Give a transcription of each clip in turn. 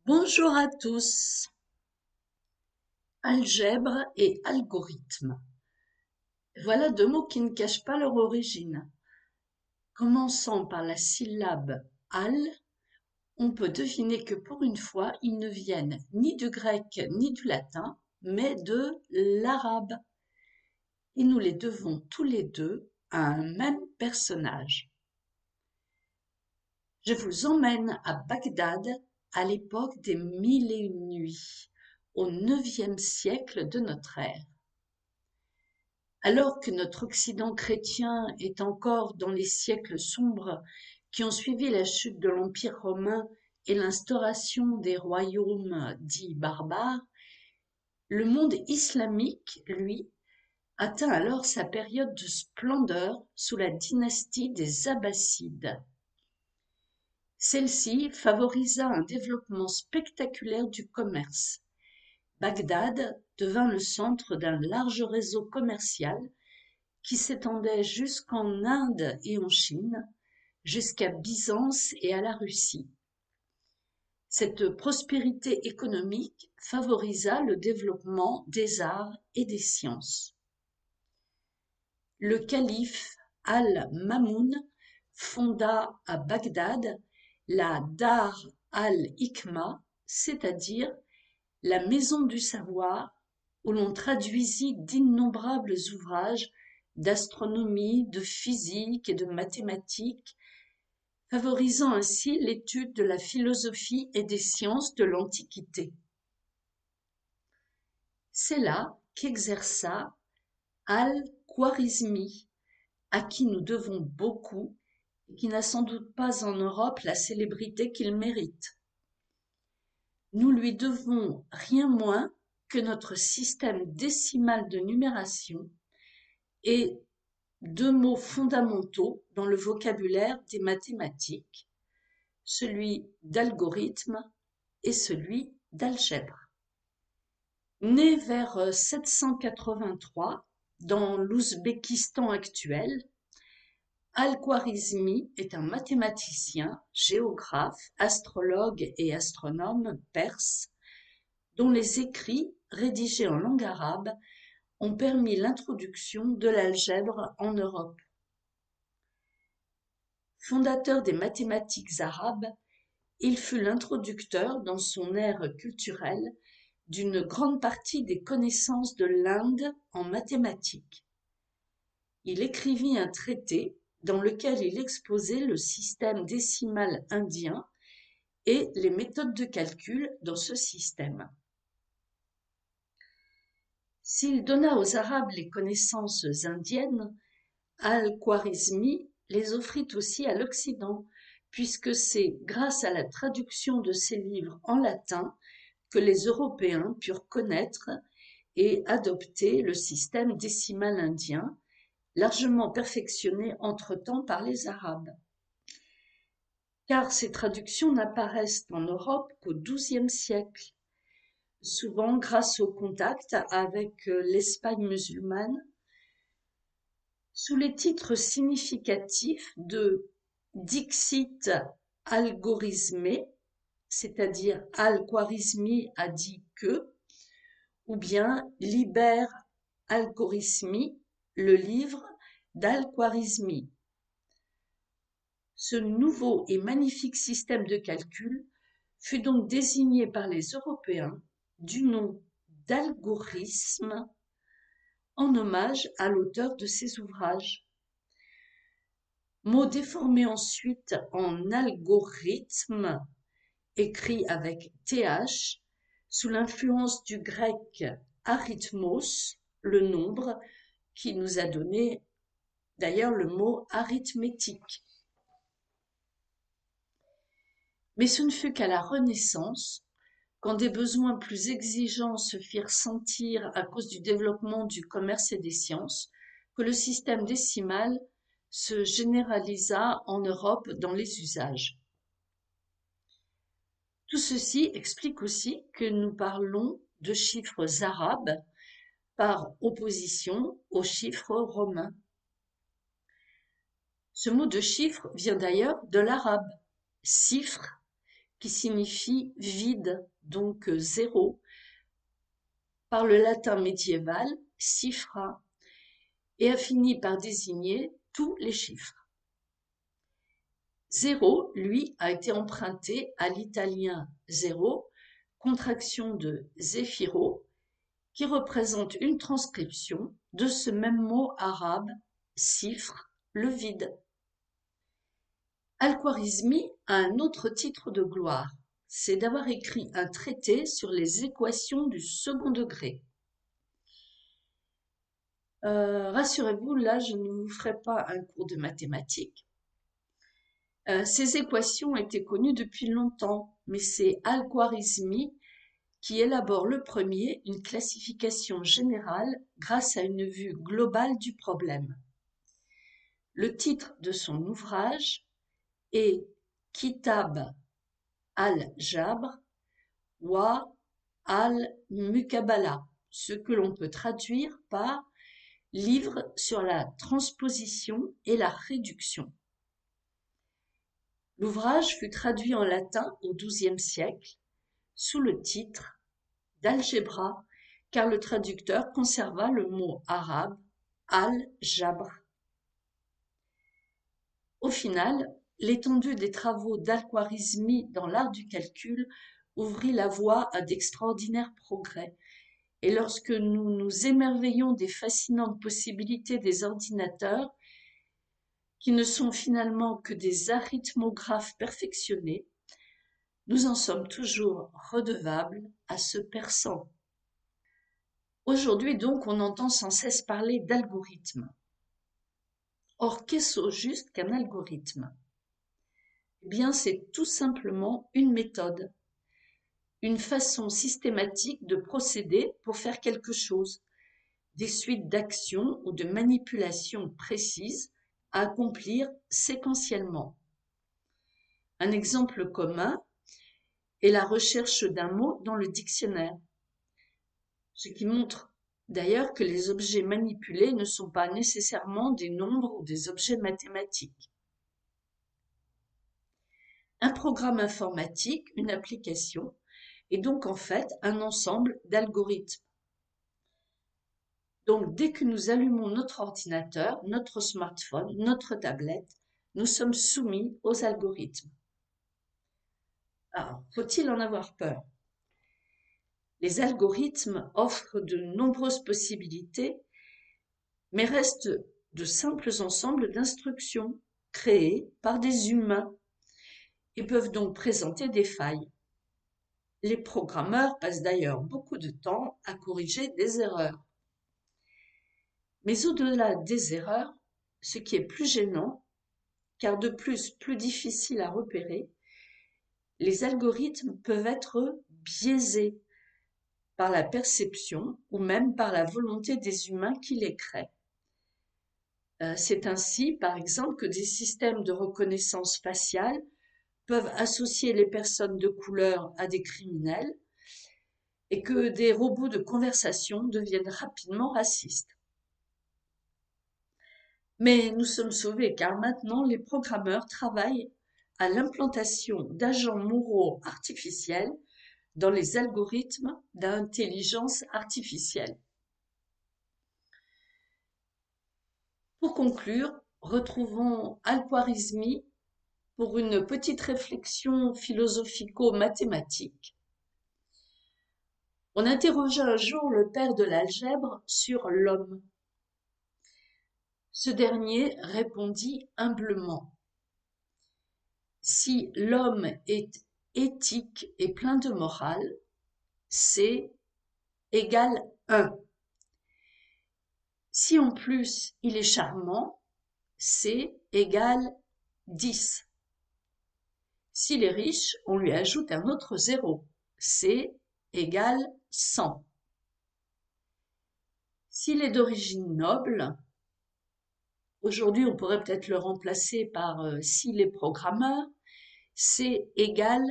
Bonjour à tous. Algèbre et algorithme. Voilà deux mots qui ne cachent pas leur origine. Commençant par la syllabe al, on peut deviner que pour une fois, ils ne viennent ni du grec ni du latin, mais de l'arabe. Et nous les devons tous les deux à un même personnage. Je vous emmène à Bagdad à l'époque des Mille et une nuits, au IXe siècle de notre ère. Alors que notre Occident chrétien est encore dans les siècles sombres qui ont suivi la chute de l'Empire romain et l'instauration des royaumes dits barbares, le monde islamique, lui, atteint alors sa période de splendeur sous la dynastie des Abbassides. Celle-ci favorisa un développement spectaculaire du commerce. Bagdad devint le centre d'un large réseau commercial qui s'étendait jusqu'en Inde et en Chine, jusqu'à Byzance et à la Russie. Cette prospérité économique favorisa le développement des arts et des sciences. Le calife Al-Mamoun fonda à Bagdad la Dar al-Hikma, c'est-à-dire la maison du savoir, où l'on traduisit d'innombrables ouvrages d'astronomie, de physique et de mathématiques, favorisant ainsi l'étude de la philosophie et des sciences de l'Antiquité. C'est là qu'exerça Al-Khwarizmi, à qui nous devons beaucoup et qui n'a sans doute pas en Europe la célébrité qu'il mérite. Nous lui devons rien moins que notre système décimal de numération et deux mots fondamentaux dans le vocabulaire des mathématiques, celui d'algorithme et celui d'algèbre. Né vers 783 dans l'Ouzbékistan actuel, Al-Khwarizmi est un mathématicien, géographe, astrologue et astronome perse dont les écrits, rédigés en langue arabe, ont permis l'introduction de l'algèbre en Europe. Fondateur des mathématiques arabes, il fut l'introducteur dans son ère culturelle d'une grande partie des connaissances de l'Inde en mathématiques. Il écrivit un traité dans lequel il exposait le système décimal indien et les méthodes de calcul dans ce système. S'il donna aux Arabes les connaissances indiennes, Al-Khwarizmi les offrit aussi à l'Occident, puisque c'est grâce à la traduction de ses livres en latin que les Européens purent connaître et adopter le système décimal indien, largement perfectionné entre-temps par les Arabes. Car ces traductions n'apparaissent en Europe qu'au XIIe siècle, souvent grâce au contact avec l'Espagne musulmane, sous les titres significatifs de Dixit algorithmé, c'est-à-dire Al-Khwarizmi a dit que, ou bien Liber algorithmi, le livre d'Al-Khwarizmi. Ce nouveau et magnifique système de calcul fut donc désigné par les Européens du nom d'algorithme en hommage à l'auteur de ces ouvrages. Mot déformé ensuite en algorithme, écrit avec th, sous l'influence du grec arithmos, le nombre, qui nous a donné d'ailleurs le mot arithmétique. Mais ce ne fut qu'à la Renaissance, quand des besoins plus exigeants se firent sentir à cause du développement du commerce et des sciences, que le système décimal se généralisa en Europe dans les usages. Tout ceci explique aussi que nous parlons de chiffres arabes par opposition aux chiffres romains. Ce mot de chiffre vient d'ailleurs de l'arabe, cifre, qui signifie vide, donc zéro, par le latin médiéval cifra, et a fini par désigner tous les chiffres. Zéro, lui, a été emprunté à l'italien zéro, contraction de zéphiro, qui représente une transcription de ce même mot arabe, cifre, le vide. Al-Khwarizmi a un autre titre de gloire, c'est d'avoir écrit un traité sur les équations du second degré. Rassurez-vous, là, je ne vous ferai pas un cours de mathématiques. Ces équations étaient connues depuis longtemps, mais c'est Al-Khwarizmi qui élabore le premier une classification générale grâce à une vue globale du problème. Le titre de son ouvrage est Kitab al-Jabr wa al-Muqabala, ce que l'on peut traduire par livre sur la transposition et la réduction. L'ouvrage fut traduit en latin au XIIe siècle sous le titre d'Algébra, car le traducteur conserva le mot arabe al-Jabr. Au final, l'étendue des travaux d'Al-Khwarizmi dans l'art du calcul ouvrit la voie à d'extraordinaires progrès. Et lorsque nous nous émerveillons des fascinantes possibilités des ordinateurs, qui ne sont finalement que des arithmographes perfectionnés, nous en sommes toujours redevables à ce persan. Aujourd'hui donc, on entend sans cesse parler d'algorithmes. Or, qu'est-ce au juste qu'un algorithme? Eh bien, c'est tout simplement une méthode, une façon systématique de procéder pour faire quelque chose, des suites d'actions ou de manipulations précises à accomplir séquentiellement. Un exemple commun est la recherche d'un mot dans le dictionnaire, ce qui montre d'ailleurs que les objets manipulés ne sont pas nécessairement des nombres ou des objets mathématiques. Un programme informatique, une application, est donc en fait un ensemble d'algorithmes. Donc dès que nous allumons notre ordinateur, notre smartphone, notre tablette, nous sommes soumis aux algorithmes. Alors, faut-il en avoir peur? Les algorithmes offrent de nombreuses possibilités, mais restent de simples ensembles d'instructions créées par des humains et peuvent donc présenter des failles. Les programmeurs passent d'ailleurs beaucoup de temps à corriger des erreurs. Mais au-delà des erreurs, ce qui est plus gênant, car de plus difficile à repérer, les algorithmes peuvent être biaisés par la perception ou même par la volonté des humains qui les créent. C'est ainsi, par exemple, que des systèmes de reconnaissance faciale peuvent associer les personnes de couleur à des criminels et que des robots de conversation deviennent rapidement racistes. Mais nous sommes sauvés car maintenant les programmeurs travaillent à l'implantation d'agents moraux artificiels dans les algorithmes d'intelligence artificielle. Pour conclure, retrouvons Al-Khwarizmi pour une petite réflexion philosophico-mathématique. On interrogea un jour le père de l'algèbre sur l'homme. Ce dernier répondit humblement: si l'homme est éthique et plein de morale, C égale 1. Si en plus il est charmant, C égale 10. S'il est riche, on lui ajoute un autre 0. C égale 100. S'il est d'origine noble, aujourd'hui on pourrait peut-être le remplacer par s'il est programmeur, C égale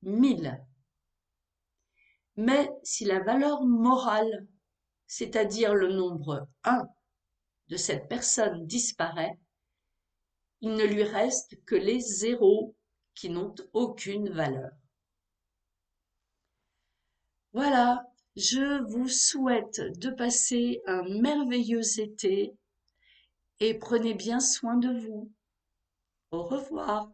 1000. Mais si la valeur morale, c'est-à-dire le nombre 1 de cette personne disparaît, il ne lui reste que les zéros qui n'ont aucune valeur. Voilà, je vous souhaite de passer un merveilleux été et prenez bien soin de vous. Au revoir.